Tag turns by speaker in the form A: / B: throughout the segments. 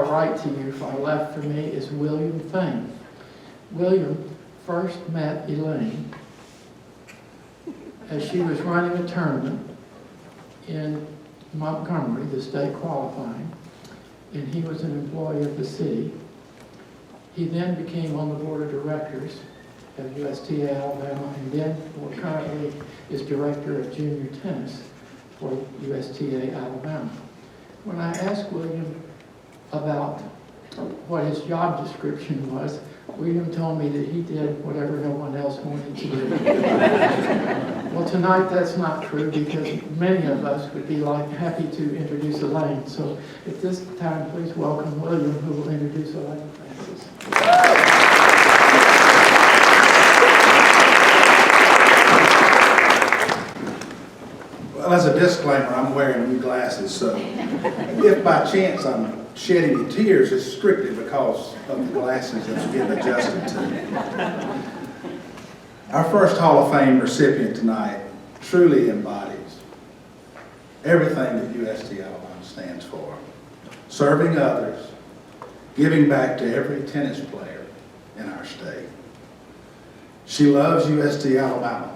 A: write to you, if I left for me, is William Fane. William first met Elaine as she was running a tournament in Montgomery, the state qualifying, and he was an employee of the city. He then became on the board of directors of USTA Alabama, and then more currently is director of junior tennis for USTA Alabama. When I asked William about what his job description was, William told me that he did whatever no one else wanted to do. Well, tonight that's not true, because many of us would be happy to introduce Elaine. So at this time, please welcome William, who will introduce Elaine Francis.
B: Well, as a disclaimer, I'm wearing new glasses, so if by chance I'm shedding tears, it's strictly because of the glasses that I'm getting adjusted to. Our first Hall of Fame recipient tonight truly embodies everything that UST Alabama stands for. Serving others, giving back to every tennis player in our state. She loves UST Alabama,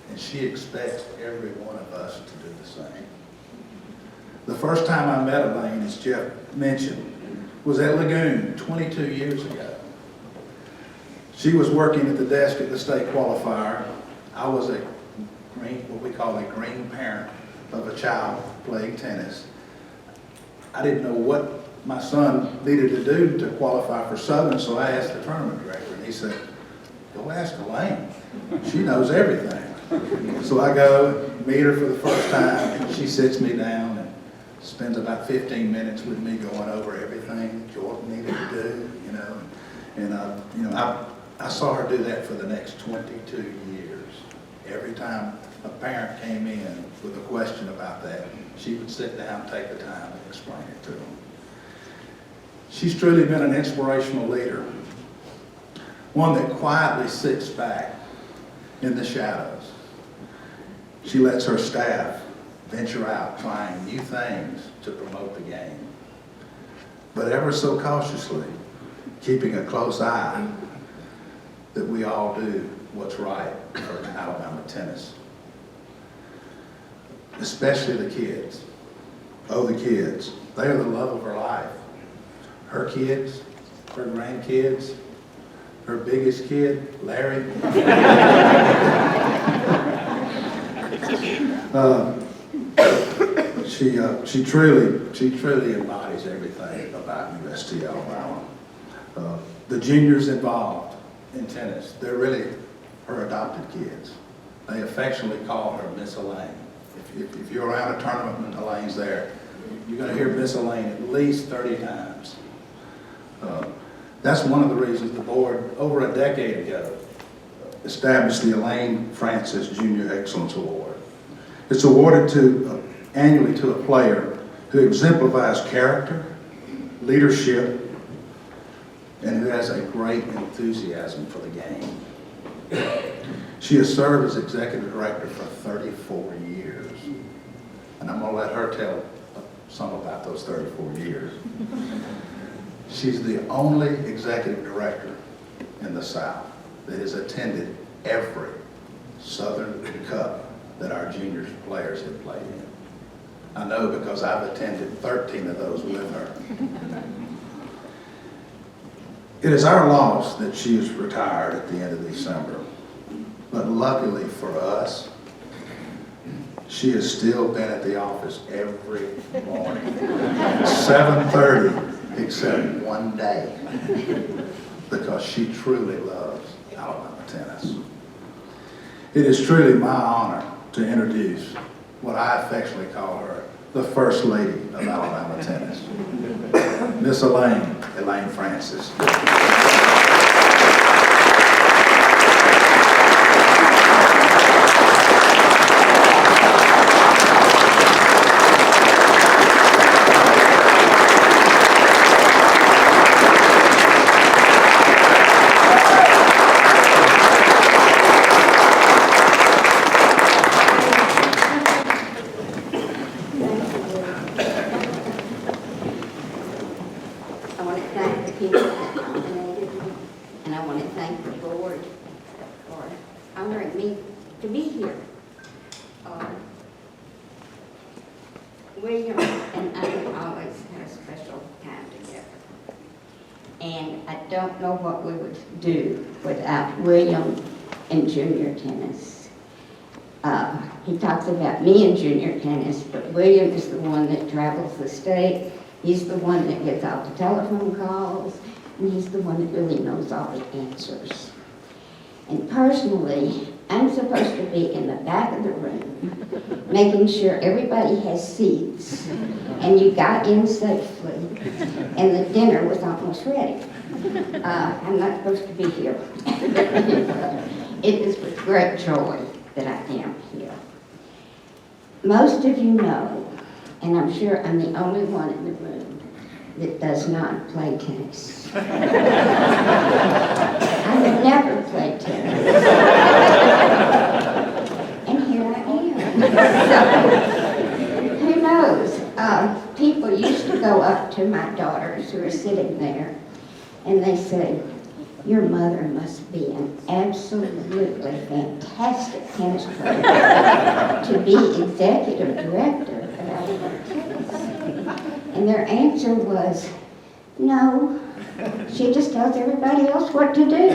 B: and she expects every one of us to do the same. The first time I met Elaine, as Jeff mentioned, was at Lagoon 22 years ago. She was working at the desk at the state qualifier. I was what we call a green parent of a child playing tennis. I didn't know what my son needed to do to qualify for Southern, so I asked the tournament director, and he said, "Go ask Elaine. She knows everything." So I go meet her for the first time. She sits me down and spends about 15 minutes with me going over everything Jordan needed to do, and I saw her do that for the next 22 years. Every time a parent came in with a question about that, she would sit down, take the time, and explain it to them. She's truly been an inspirational leader, one that quietly sits back in the shadows. She lets her staff venture out trying new things to promote the game, but ever so cautiously, keeping a close eye that we all do what's right for Alabama tennis. Especially the kids. Oh, the kids. They are the love of her life. Her kids, her grandkids, her biggest kid, Larry. She truly embodies everything about UST Alabama. The juniors involved in tennis, they're really her adopted kids. They affectionately call her Miss Elaine. If you're around a tournament and Elaine's there, you're going to hear Miss Elaine at least 30 times. That's one of the reasons the board, over a decade ago, established the Elaine Francis Junior Excellence Award. It's awarded annually to a player who exemplifies character, leadership, and who has a great enthusiasm for the game. She has served as executive director for 34 years, and I'm going to let her tell some about those 34 years. She's the only executive director in the South that has attended every Southern Cup that our juniors players have played in. I know because I've attended 13 of those with her. It is our loss that she is retired at the end of December. But luckily for us, she has still been at the office every morning at 7:30, except one day, because she truly loves Alabama tennis. It is truly my honor to introduce what I affectionately call her the First Lady of Alabama tennis, Miss Elaine Francis.
C: I want to thank the people that nominated me, and I want to thank the board for honoring me to be here. William and I always had a special time together. And I don't know what we would do without William in junior tennis. He talks about me in junior tennis, but William is the one that travels the state. He's the one that gets all the telephone calls, and he's the one that really knows all the answers. And personally, I'm supposed to be in the back of the room, making sure everybody has seats, and you got in safely, and the dinner was almost ready. I'm not supposed to be here. It is with great joy that I am here. Most of you know, and I'm sure I'm the only one in the room that does not play tennis. I have never played tennis. And here I am. So, who knows? People used to go up to my daughters who are sitting there, and they said, "Your mother must be an absolutely fantastic tennis player to be executive director of Alabama Tennis." And their answer was, "No, she just tells everybody else what to do."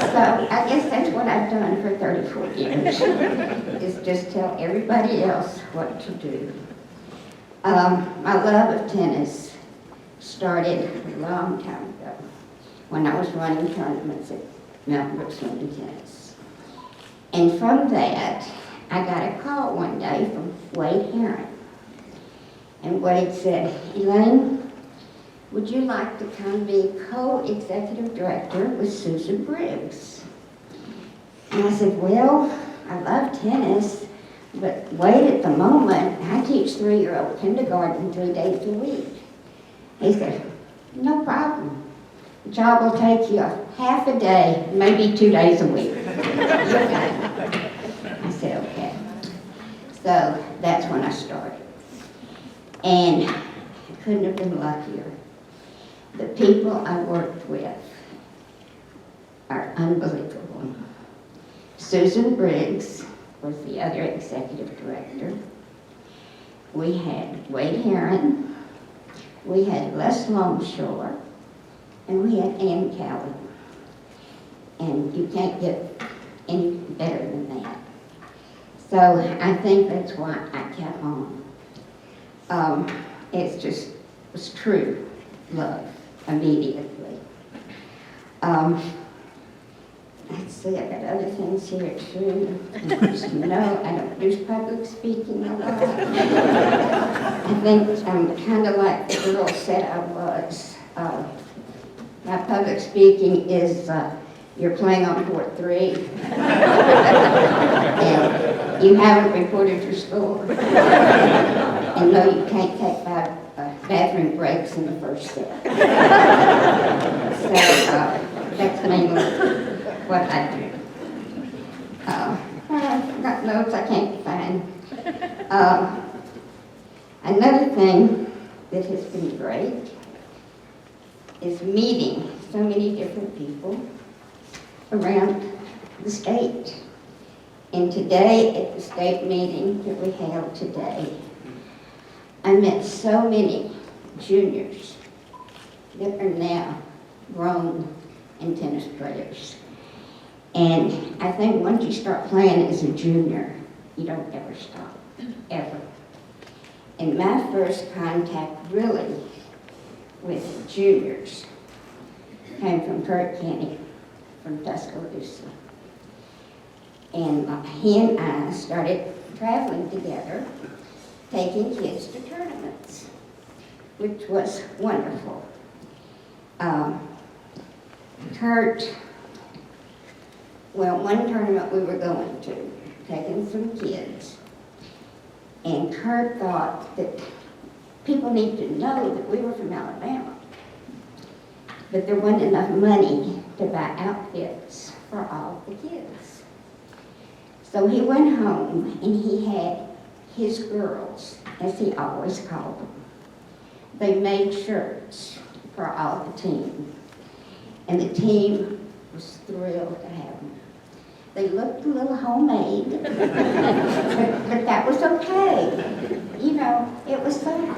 C: So I guess that's what I've done for 34 years, is just tell everybody else what to do. My love of tennis started a long time ago when I was running tournaments at Mountain Brook Swim and Tennis. And from that, I got a call one day from Wade Heron. And Wade said, "Elaine, would you like to come be co-executive director with Susan Briggs?" And I said, "Well, I love tennis, but Wade, at the moment, I teach 3-year-old kindergarten 3 days a week." He said, "No problem. The job will take you half a day, maybe 2 days a week." Okay. I said, okay. So that's when I started. And I couldn't have been luckier. The people I worked with are unbelievable. Susan Briggs was the other executive director. We had Wade Heron, we had Les Longshore, and we had Ann Callie. And you can't get any better than that. So I think that's why I kept on. It's just, was true love immediately. Let's see, I got other things here too. No, I don't do public speaking a lot. I think I'm kind of like the girl said I was. My public speaking is, you're playing on court 3, and you haven't reported your score. And no, you can't take 5 bathroom breaks in the first set. So that's mainly what I do. I've got notes I can't find. Another thing that has been great is meeting so many different people around the state. And today, at the state meeting that we held today, I met so many juniors that are now grown and tennis players. And I think once you start playing as a junior, you don't ever stop, ever. And my first contact really with juniors came from Kurt Kenny from Tuscaloosa. And he and I started traveling together, taking kids to tournaments, which was wonderful. Kurt, well, one tournament we were going to, taking some kids, and Kurt thought that people need to know that we were from Alabama, but there wasn't enough money to buy outfits for all the kids. So he went home and he had his girls, as he always called them. They made shirts for all the team. And the team was thrilled to have them. They looked a little homemade, but that was okay. You know, it was fun.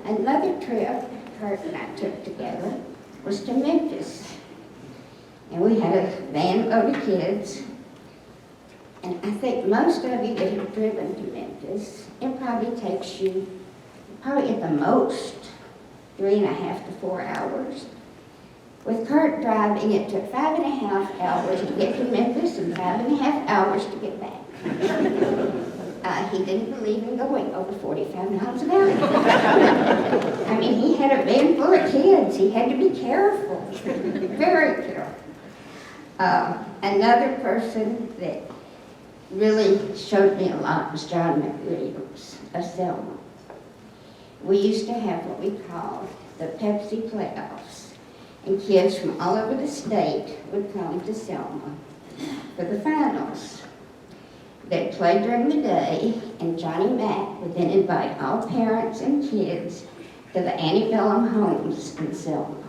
C: Another trip Kurt and I took together was to Memphis. And we had a van load of kids. And I think most of you that have driven to Memphis, it probably takes you, probably at the most, 3.5 to 4 hours. With Kurt driving, it took 5.5 hours to get to Memphis and 5.5 hours to get back. He didn't believe in going over 45 miles an hour. I mean, he had a van full of kids. He had to be careful, very careful. Another person that really showed me a lot was John McWilliams of Selma. We used to have what we called the Pepsi playoffs, and kids from all over the state would come to Selma for the finals. They'd play during the day, and Johnny Mack would then invite all parents and kids to the antebellum homes in Selma,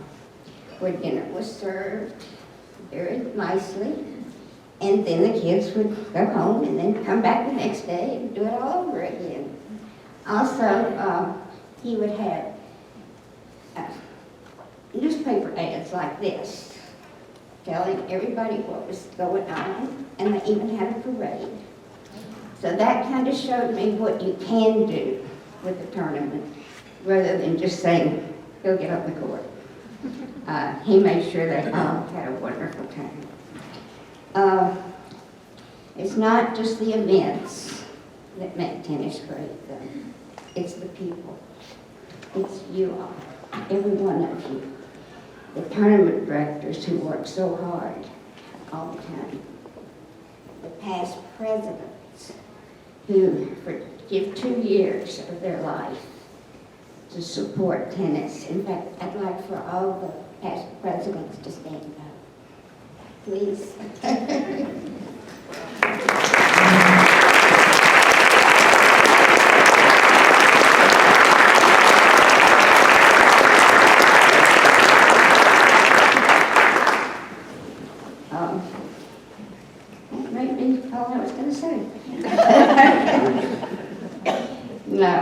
C: where dinner was served very nicely, and then the kids would go home and then come back the next day and do it all over again. Also, he would have newspaper ads like this, telling everybody what was going on, and they even had a parade. So that kind of showed me what you can do with the tournament, rather than just saying, go get on the court. He made sure they all had a wonderful time. It's not just the events that make tennis great, though. It's the people. It's you all, every one of you. The tournament directors who work so hard all the time. The past presidents who give 2 years of their life to support tennis. In fact, I'd like for all the past presidents to stand up. Please. That made me all I was going to say. No,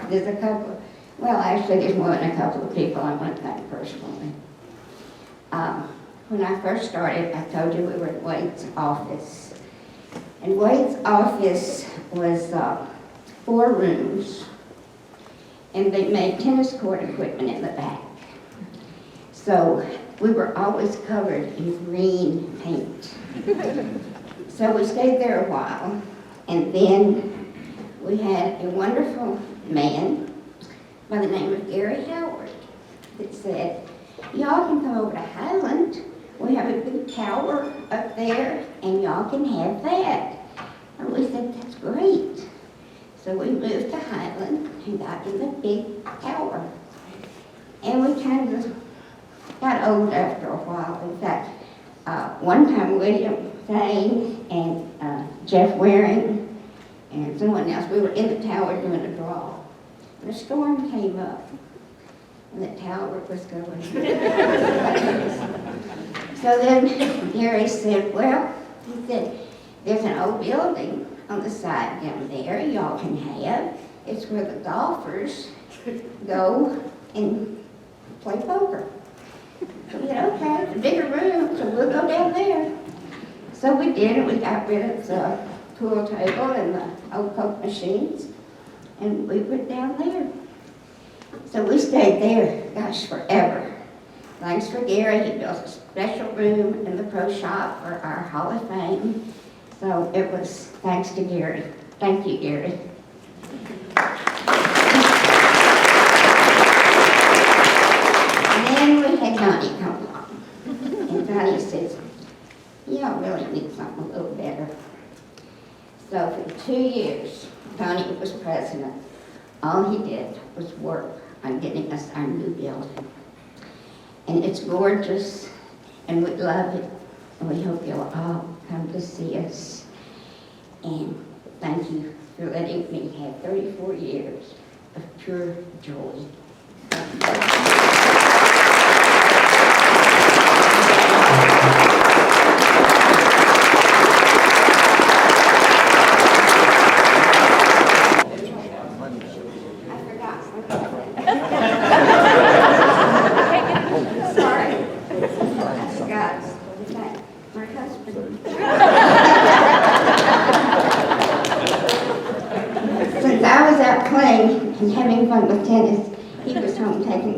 C: there's a couple, well, actually there's more than a couple of people I want to thank personally. When I first started, I told you we were at Wade's office. And Wade's office was 4 rooms, and they made tennis court equipment in the back. So we were always covered in green paint. So we stayed there a while, and then we had a wonderful man by the name of Gary Howard that said, y'all can come over to Highland. We have a big tower up there, and y'all can have that. And we said, that's great. So we moved to Highland and got in the big tower. And we kind of got old after a while. In fact, one time William Thane and Jeff Waring and someone else, we were in the tower doing a draw. And a storm came up, and the tower was going. So then Gary said, well, he said, there's an old building on the side down there y'all can have. It's where the golfers go and play poker. So we said, okay, it's a bigger room, so we'll go down there. So we did, and we got rid of the pool table and the old Coke machines, and we went down there. So we stayed there, gosh, forever. Thanks for Gary, he built a special room in the pro shop for our Hall of Fame. So it was thanks to Gary. Thank you, Gary. And then we had Donnie come along. And Donnie says, y'all really need something a little better. So for 2 years, Donnie was president. All he did was work on getting us our new building. And it's gorgeous, and we love it, and we hope you'll all come to see us. And thank you for letting me have 34 years of pure joy.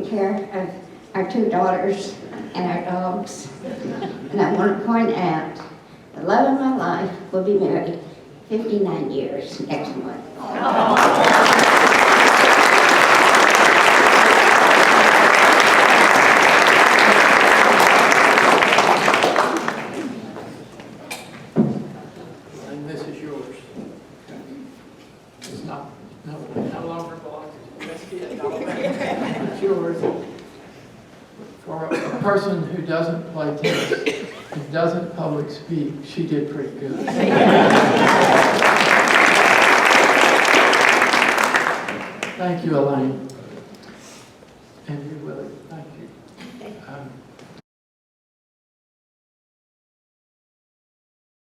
C: taking care of our 2 daughters and our dogs. And I want to point out, the love of my life will be married 59 years next month.
A: And this is yours. It's not, no longer belongs to you. Let's get it. It's yours. For a person who doesn't play tennis, who doesn't public speak, she did pretty good. Thank you, Elaine. And you, Willie. Thank you.